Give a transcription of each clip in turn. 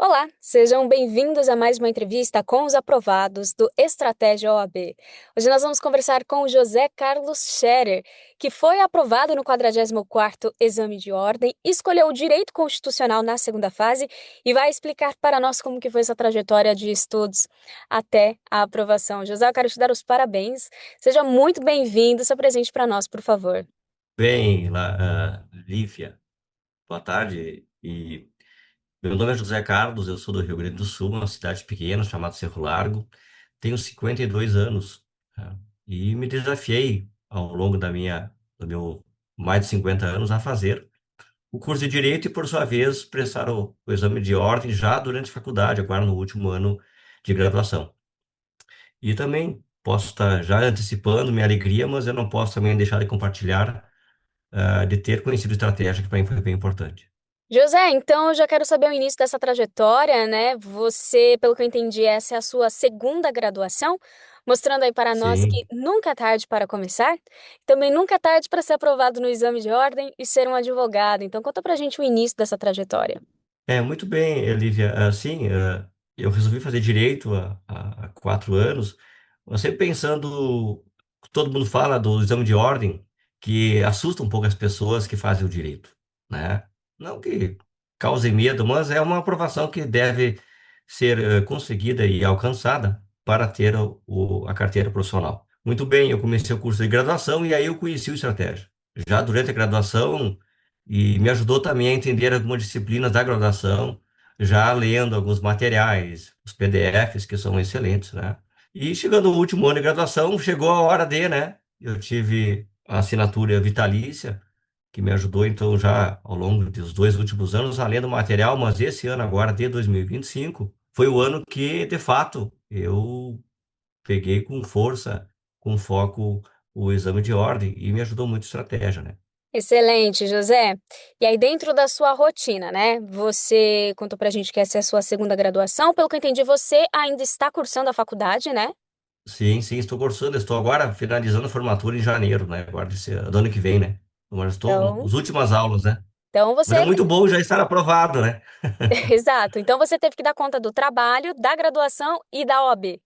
Olá, sejam bem-vindos a mais uma entrevista com os aprovados do Estratégia OAB. Hoje nós vamos conversar com o José Carlos Scherer, que foi aprovado no 44º Exame de Ordem, escolheu o Direito Constitucional na segunda fase e vai explicar para nós como que foi essa trajetória de estudos até a aprovação. José, eu quero te dar os parabéns. Seja muito bem-vindo, se apresente para nós, por favor. Lívia, boa tarde. Meu nome é José Carlos, eu sou do Rio Grande do Sul, uma cidade pequena chamada Cerro Largo. Tenho 52 anos, tá? E me desafiei ao longo do meu mais de 50 anos a fazer o curso de Direito e, por sua vez, prestar o exame de ordem já durante a faculdade, agora no último ano de graduação. E também posso estar já antecipando minha alegria, mas eu não posso também deixar de compartilhar, de ter conhecido estratégia, que para mim foi bem importante. José, então eu já quero saber o início dessa trajetória, né? Você, pelo que eu entendi, essa é a sua segunda graduação, mostrando aí para nós Sim. que nunca é tarde para começar, também nunca é tarde para ser aprovado no exame de ordem e ser um advogado. Então conta pra gente o início dessa trajetória. Muito bem, Olivia. Assim, eu resolvi fazer direito há 4 anos, mas sempre pensando, todo mundo fala do exame de ordem, que assusta um pouco as pessoas que fazem o direito, né? Não que cause medo, mas é uma aprovação que deve ser conseguida e alcançada para ter a carteira profissional. Muito bem, eu comecei o curso de graduação e aí eu conheci o estratégia. Já durante a graduação, e me ajudou também a entender algumas disciplinas da graduação, já lendo alguns materiais, os PDFs, que são excelentes, né? E chegando no último ano de graduação, chegou a hora de, né? Eu tive a assinatura vitalícia, que me ajudou, então, já ao longo dos 2 últimos anos, a ler o material, mas esse ano agora, de 2025, foi o ano que, de fato, eu peguei com força, com foco, o exame de ordem, e me ajudou muito a estratégia, né? Excelente, José. E aí, dentro da sua rotina, né? Você contou pra gente que essa é a sua segunda graduação. Pelo que eu entendi, você ainda está cursando a faculdade, né? Sim, sim, estou cursando. Estou agora finalizando a formatura em janeiro, né? Agora do ano que vem, né? Mas estou Então, nas últimas aulas, né? então Mas é você muito bom já estar aprovado, né? Exato. Então você teve que dar conta do trabalho, da graduação e da OAB.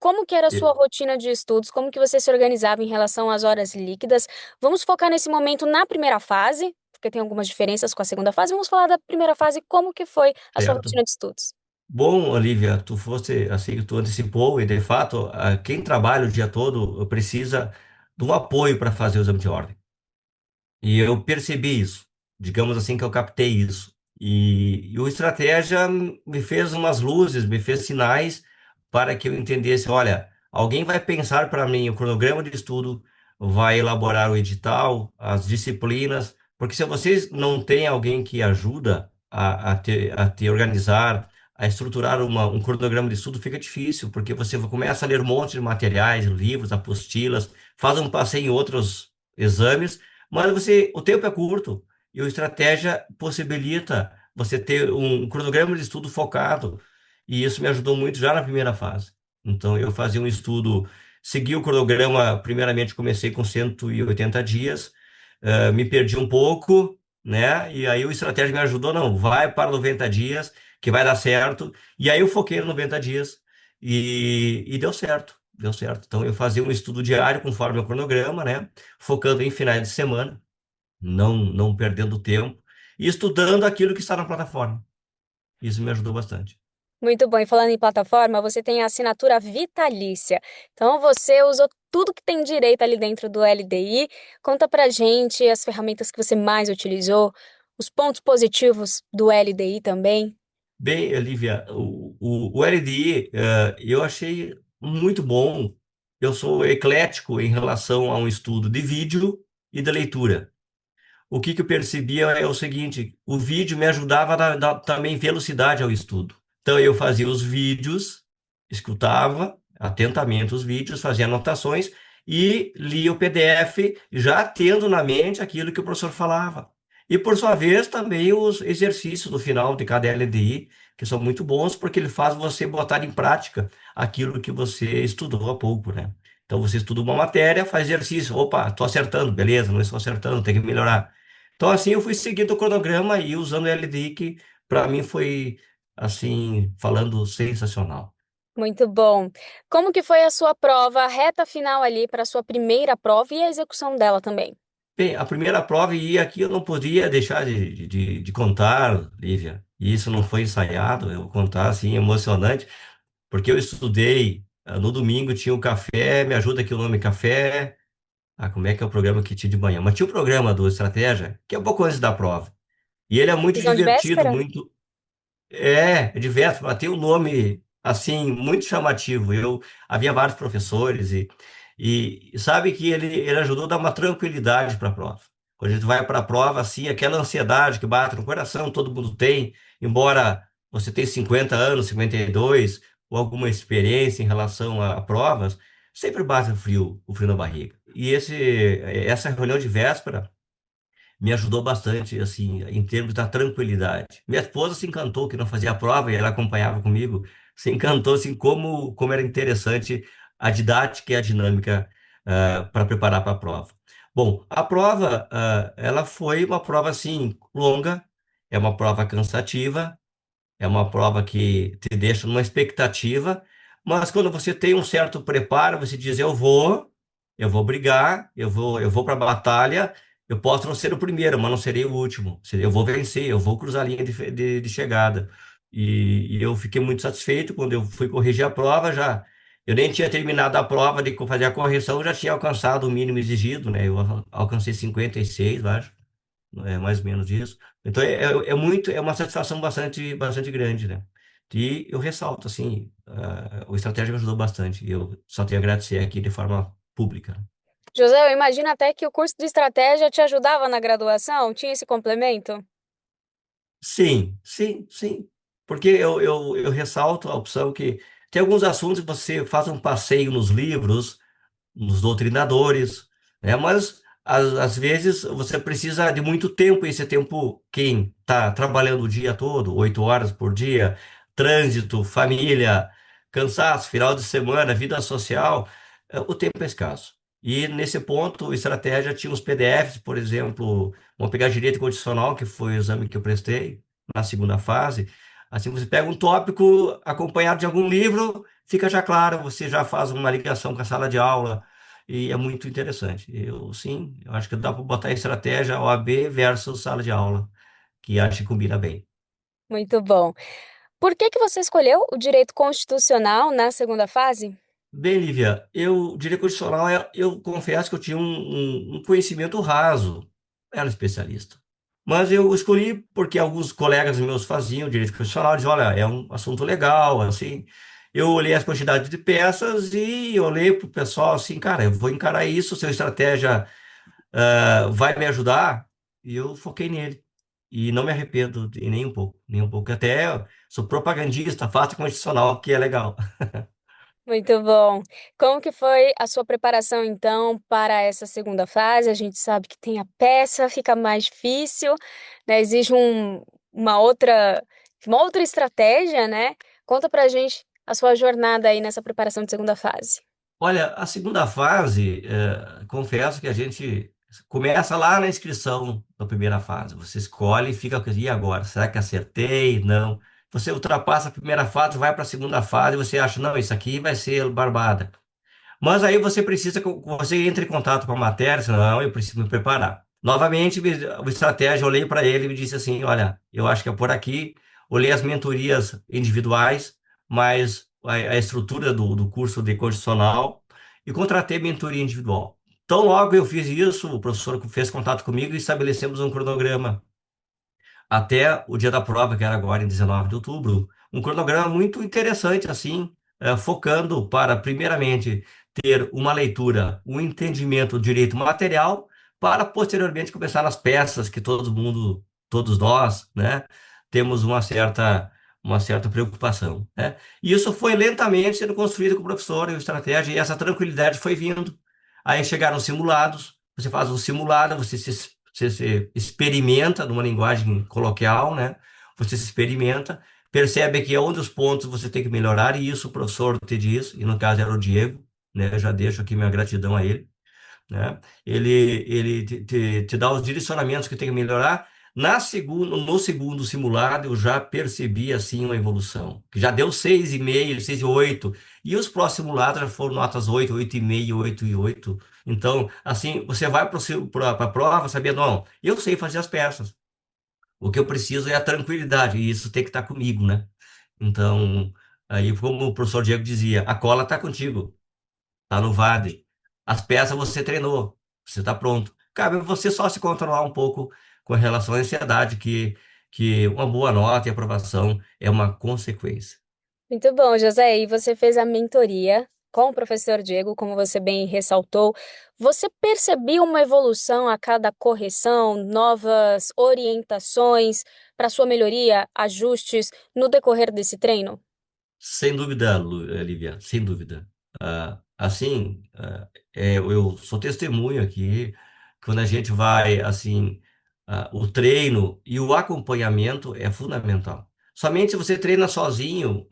Como que era a sua E- rotina de estudos? Como que você se organizava em relação às horas líquidas? Vamos focar nesse momento na primeira fase, porque tem algumas diferenças com a segunda fase. Vamos falar da primeira fase, como que foi a sua Certo. rotina de estudos? Bom, Olivia, tu fosse assim, tu antecipou e de fato, quem trabalha o dia todo precisa de um apoio para fazer o exame de ordem. E eu percebi isso, digamos assim que eu captei isso. E o estratégia me fez umas luzes, me fez sinais para que eu entendesse, olha, alguém vai pensar para mim o cronograma de estudo, vai elaborar o edital, as disciplinas, porque se vocês não têm alguém que ajuda a te organizar, a estruturar um cronograma de estudo, fica difícil, porque você começa a ler um monte de materiais, livros, apostilas, faz um passeio em outros exames, mas o tempo é curto e a estratégia possibilita você ter um cronograma de estudo focado. E isso me ajudou muito já na primeira fase. Então, eu fazia um estudo, segui o cronograma, primeiramente comecei com 180 dias, me perdi um pouco, né? E aí o estratégia me ajudou, não, vai para 90 dias, que vai dar certo. E aí eu foquei no 90 dias e deu certo. Deu certo. Então, eu fazia um estudo diário conforme o cronograma, né? Focando em finais de semana, não perdendo tempo e estudando aquilo que está na plataforma. Isso me ajudou bastante. Muito bom. E falando em plataforma, você tem a assinatura vitalícia. Então você usou tudo que tem direito ali dentro do LDI. Conta pra gente as ferramentas que você mais utilizou, os pontos positivos do LDI também. Bem, Olivia, o LDI, eu achei muito bom. Eu sou eclético em relação a um estudo de vídeo e de leitura. O que eu percebia é o seguinte: o vídeo me ajudava a dar também velocidade ao estudo. Então, eu fazia os vídeos, escutava atentamente os vídeos, fazia anotações e lia o PDF, já tendo na mente aquilo que o professor falava. E, por sua vez, também os exercícios do final de cada LDI, que são muito bons, porque ele faz você botar em prática aquilo que você estudou há pouco, né? Então, você estuda uma matéria, faz exercício. Opa, estou acertando, beleza, não estou acertando, tem que melhorar. Então, assim, eu fui seguindo o cronograma e usando o LDI, que para mim foi. assim, falando sensacional. Muito bom. Como que foi a sua prova, a reta final ali para a sua primeira prova e a execução dela também? Bem, a primeira prova, e aqui eu não podia deixar de contar, Lívia, e isso não foi ensaiado, eu vou contar assim, emocionante, porque eu estudei, no domingo tinha o café, me ajuda aqui o nome café, como é que é o programa que tinha de manhã? Mas tinha o programa do Estratégia, que é um pouco antes da prova, e ele é muito Visão de divertido, véspera? muito, é diverso, mas tem um nome, assim, muito chamativo. Havia vários professores e sabe que ele ajudou a dar uma tranquilidade para a prova. Quando a gente vai para a prova, assim, aquela ansiedade que bate no coração, todo mundo tem, embora você tenha 50 anos, 52 ou alguma experiência em relação a provas, sempre bate o frio na barriga. E essa reunião de véspera me ajudou bastante, assim, em termos da tranquilidade. Minha esposa se encantou que não fazia a prova e ela acompanhava comigo, se encantou, assim, como era interessante a didática e a dinâmica para preparar para a prova. Bom, a prova, ela foi uma prova, assim, longa, é uma prova cansativa, é uma prova que te deixa numa expectativa, mas quando você tem um certo preparo, você diz: eu vou brigar, eu vou para a batalha. Eu posso não ser o primeiro, mas não serei o último. Eu vou vencer, eu vou cruzar a linha de chegada. E eu fiquei muito satisfeito quando eu fui corrigir a prova já. Eu nem tinha terminado a prova de fazer a correção, já tinha alcançado o mínimo exigido, né? Eu alcancei 56, acho, mais ou menos isso. Então é uma satisfação bastante grande, né? E eu ressalto, assim, o estratégia me ajudou bastante. E eu só tenho a agradecer aqui de forma pública. José, eu imagino até que o curso de estratégia te ajudava na graduação, tinha esse complemento? Sim, sim, sim. Porque eu ressalto a opção que tem alguns assuntos que você faz um passeio nos livros, nos doutrinadores, né? Mas às vezes você precisa de muito tempo, e esse tempo, quem está trabalhando o dia todo, 8 horas por dia, trânsito, família, cansaço, final de semana, vida social, o tempo é escasso. E nesse ponto, estratégia tinha os PDFs, por exemplo, vamos pegar direito constitucional, que foi o exame que eu prestei na segunda fase. Assim, você pega um tópico acompanhado de algum livro, fica já claro, você já faz uma ligação com a sala de aula, e é muito interessante. Eu acho que dá para botar estratégia OAB versus sala de aula, que acho que combina bem. Muito bom. Por que que você escolheu o direito constitucional na segunda fase? Bem, Lívia, direito constitucional, eu confesso que eu tinha um conhecimento raso, era especialista. Mas eu escolhi porque alguns colegas meus faziam direito constitucional, diziam, olha, é um assunto legal, assim. Eu olhei as quantidades de peças e olhei para o pessoal assim, cara, eu vou encarar isso, seu estratégia vai me ajudar, e eu foquei nele. E não me arrependo nem um pouco, nem um pouco. Até sou propagandista, faço constitucional, que é legal. Muito bom. Como que foi a sua preparação, então, para essa segunda fase? A gente sabe que tem a peça, fica mais difícil, né? Exige uma outra estratégia, né? Conta pra gente a sua jornada aí nessa preparação de segunda fase. Olha, a segunda fase, confesso que a gente começa lá na inscrição da primeira fase. Você escolhe e fica com, e agora? Será que acertei? Não. Você ultrapassa a primeira fase, vai para a segunda fase, e você acha, não, isso aqui vai ser barbada. Mas aí você precisa que você entre em contato com a matéria, senão eu preciso me preparar. Novamente, o estratégia, eu olhei para ele e me disse assim: olha, eu acho que é por aqui. Olhei as mentorias individuais, mas a estrutura do curso de condicional e contratei mentoria individual. Então, logo eu fiz isso, o professor fez contato comigo e estabelecemos um cronograma até o dia da prova, que era agora em 19 de outubro, um cronograma muito interessante, assim, focando para, primeiramente, ter uma leitura, um entendimento do direito material, para posteriormente começar nas peças que todo mundo, todos nós, né, temos uma certa preocupação, né? E isso foi lentamente sendo construído com o professor e o estratégia, e essa tranquilidade foi vindo. Aí chegaram os simulados, você faz um simulado, você se experimenta numa linguagem coloquial, né? Você se experimenta, percebe que é um dos pontos você tem que melhorar, e isso o professor te diz, e no caso era o Diego, né? Eu já deixo aqui minha gratidão a ele, né? Ele te dá os direcionamentos que tem que melhorar. No segundo simulado, eu já percebi assim uma evolução, que já deu 6,5, 6,8, e os próximos simulados já foram notas 8, 8,5, 8,8. Então, assim, você vai para a prova sabendo, não, eu sei fazer as peças. O que eu preciso é a tranquilidade, e isso tem que estar comigo, né? Então, aí, como o professor Diego dizia, a cola está contigo, está no VAD. As peças você treinou, você está pronto. Cabe a você só se controlar um pouco com relação à ansiedade, que uma boa nota e aprovação é uma consequência. Muito bom, José. E você fez a mentoria com o professor Diego, como você bem ressaltou. Você percebeu uma evolução a cada correção, novas orientações para sua melhoria, ajustes no decorrer desse treino? Sem dúvida, Lívia, sem dúvida. Assim, eu sou testemunho aqui, quando a gente vai, assim, o treino e o acompanhamento é fundamental. Somente se você treina sozinho,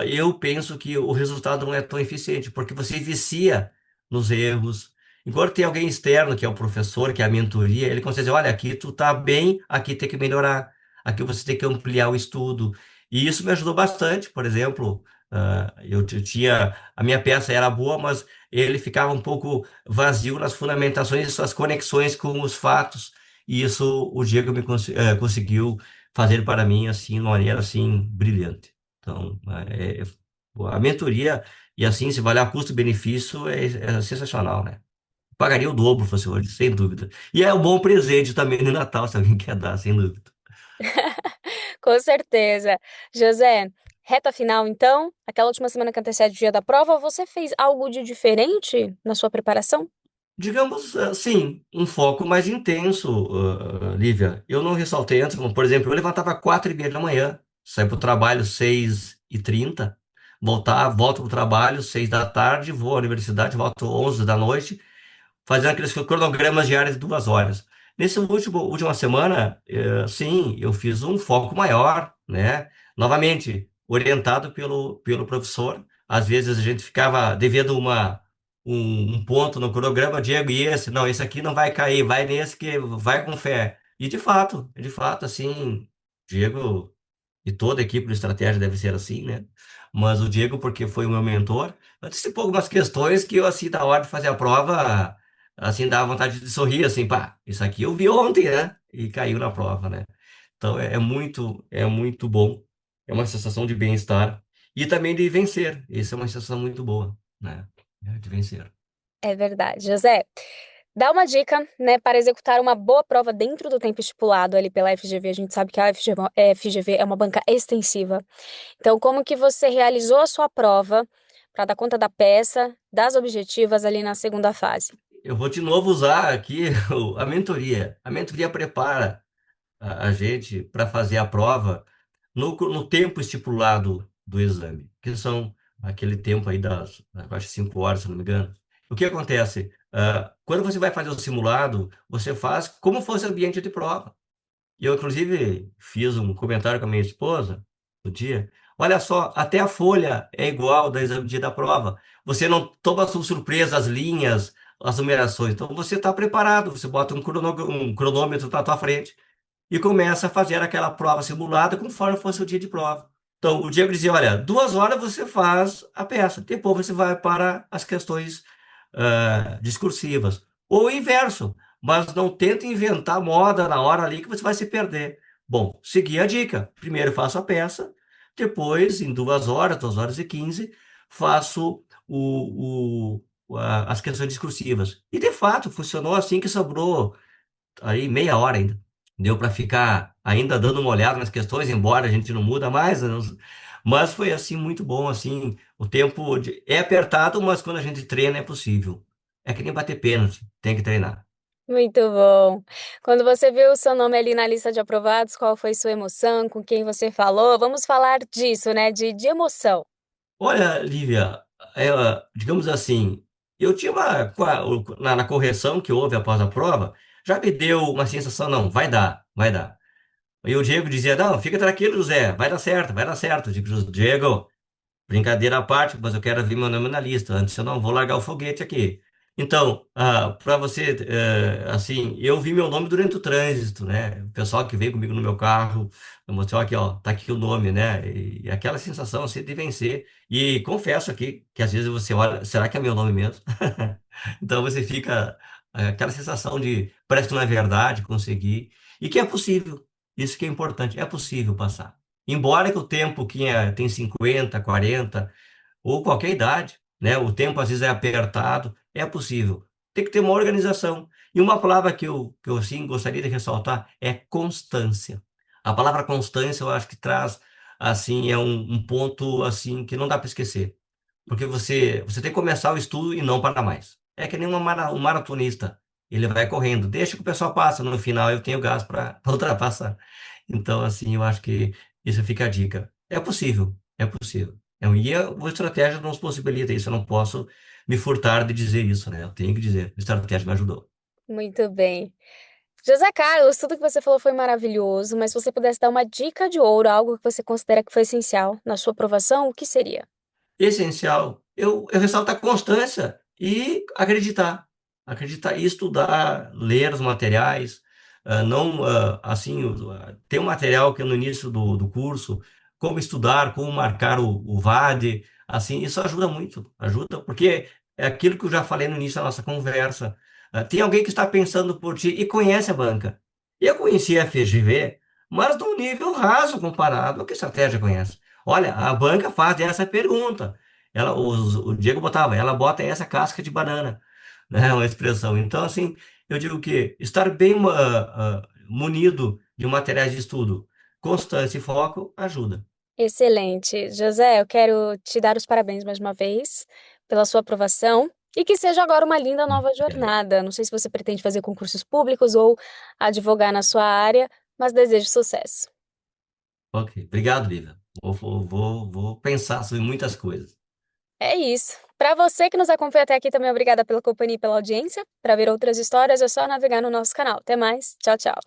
eu penso que o resultado não é tão eficiente, porque você vicia nos erros. Enquanto tem alguém externo, que é o professor, que é a mentoria, ele consegue dizer, olha, aqui tu tá bem, aqui tem que melhorar, aqui você tem que ampliar o estudo. E isso me ajudou bastante, por exemplo, tinha, a minha peça era boa, mas ele ficava um pouco vazio nas fundamentações e suas conexões com os fatos, e isso o Diego conseguiu fazer para mim, assim, de uma maneira, assim, brilhante. Então, a mentoria, e assim, se valer a custo-benefício, é sensacional, né? Pagaria o dobro, fosse hoje, sem dúvida. E é um bom presente também no Natal, se alguém quer dar, sem dúvida. Com certeza. José, reta final então, aquela última semana que antecede o dia da prova, você fez algo de diferente na sua preparação? Digamos assim, um foco mais intenso, Lívia. Eu não ressaltei antes, como, por exemplo, eu levantava 4:30 da manhã, saía para o trabalho 6:30, volto para o trabalho 6 da tarde, vou à universidade, volto 11 da noite, fazendo aqueles cronogramas diários de 2 horas. Última semana, sim, eu fiz um foco maior, né? Novamente, orientado pelo professor. Às vezes a gente ficava devendo um ponto no cronograma, Diego, e esse? Não, esse aqui não vai cair, vai nesse que vai com fé. E de fato, assim, Diego e toda a equipe de estratégia deve ser assim, né? Mas o Diego, porque foi o meu mentor, antecipou algumas questões que eu, assim, na hora de fazer a prova, assim, dava vontade de sorrir, assim, pá, isso aqui eu vi ontem, né? E caiu na prova, né? Então é muito bom, é uma sensação de bem-estar e também de vencer. Isso é uma sensação muito boa, né? De vencer. É verdade. José, dá uma dica, né, para executar uma boa prova dentro do tempo estipulado ali pela FGV. A gente sabe que a FGV é uma banca extensiva. Então, como que você realizou a sua prova para dar conta da peça, das objetivas ali na segunda fase? Eu vou de novo usar aqui a mentoria. A mentoria prepara a gente para fazer a prova no tempo estipulado do exame, que são aquele tempo aí acho, 5 horas, se não me engano. O que acontece? Quando você vai fazer o simulado, você faz como fosse ambiente de prova. E eu, inclusive, fiz um comentário com a minha esposa no dia. Olha só, até a folha é igual da exame dia da prova. Você não toma surpresa as linhas, as numerações. Então, você está preparado. Você bota um cronômetro na tua frente e começa a fazer aquela prova simulada conforme fosse o dia de prova. Então, o Diego dizia, olha, 2 horas você faz a peça, depois você vai para as questões discursivas. Ou o inverso, mas não tenta inventar moda na hora ali que você vai se perder. Bom, segui a dica. Primeiro faço a peça, depois, em 2 horas, 2 horas e 15, faço as questões discursivas. E, de fato, funcionou assim que sobrou aí meia hora ainda. Deu para ficar ainda dando uma olhada nas questões, embora a gente não muda mais, né? Mas foi assim muito bom, assim, o tempo é apertado, mas quando a gente treina é possível. É que nem bater pênalti, tem que treinar. Muito bom. Quando você viu o seu nome ali na lista de aprovados, qual foi sua emoção? Com quem você falou? Vamos falar disso, né? De emoção. Olha, Lívia, digamos assim, eu tinha na correção que houve após a prova, já me deu uma sensação, não, vai dar, vai dar. E o Diego dizia, não, fica tranquilo, José, vai dar certo, vai dar certo. Eu digo, Diego, brincadeira à parte, mas eu quero ver meu nome na lista. Antes eu não vou largar o foguete aqui. Então, para você, assim, eu vi meu nome durante o trânsito, né? O pessoal que veio comigo no meu carro, mostrou aqui, ó, tá aqui o nome, né? E aquela sensação, assim, de vencer. E confesso aqui que às vezes você olha, será que é meu nome mesmo? Então você fica, aquela sensação de, parece que não é verdade, conseguir. E que é possível. Isso que é importante, é possível passar. Embora que o tempo que tem 50, 40 ou qualquer idade, né? O tempo às vezes é apertado, é possível. Tem que ter uma organização. E uma palavra que eu assim, gostaria de ressaltar é constância. A palavra constância eu acho que traz, assim, é um ponto, assim, que não dá para esquecer. Porque você tem que começar o estudo e não parar mais. É que nem um maratonista. Ele vai correndo, deixa que o pessoal passa, no final eu tenho gás para ultrapassar. Então, assim, eu acho que isso fica a dica. É possível, é possível. E a estratégia nos possibilita isso. Eu não posso me furtar de dizer isso, né? Eu tenho que dizer. A estratégia me ajudou. Muito bem. José Carlos, tudo que você falou foi maravilhoso, mas se você pudesse dar uma dica de ouro, algo que você considera que foi essencial na sua aprovação, o que seria? Essencial, eu ressalto a constância e acreditar. Acreditar e estudar, ler os materiais, não, assim, ter um material que é no início do curso, como estudar, como marcar o VAD, assim, isso ajuda muito, ajuda, porque é aquilo que eu já falei no início da nossa conversa. Tem alguém que está pensando por ti e conhece a banca. Eu conheci a FGV, mas num nível raso comparado ao que a estratégia conhece. Olha, a banca faz essa pergunta. O Diego botava, ela bota essa casca de banana, né? Uma expressão. Então, assim, eu digo que estar bem munido de materiais de estudo, constância e foco ajuda. Excelente. José, eu quero te dar os parabéns mais uma vez pela sua aprovação e que seja agora uma linda nova Obrigado. jornada. Não sei se você pretende fazer concursos públicos ou advogar na sua área, mas desejo sucesso. Ok, obrigado, Lívia. Vou pensar sobre muitas coisas. É isso. Para você que nos acompanha até aqui, também obrigada pela companhia e pela audiência. Para ver outras histórias, é só navegar no nosso canal. Até mais. Tchau, tchau.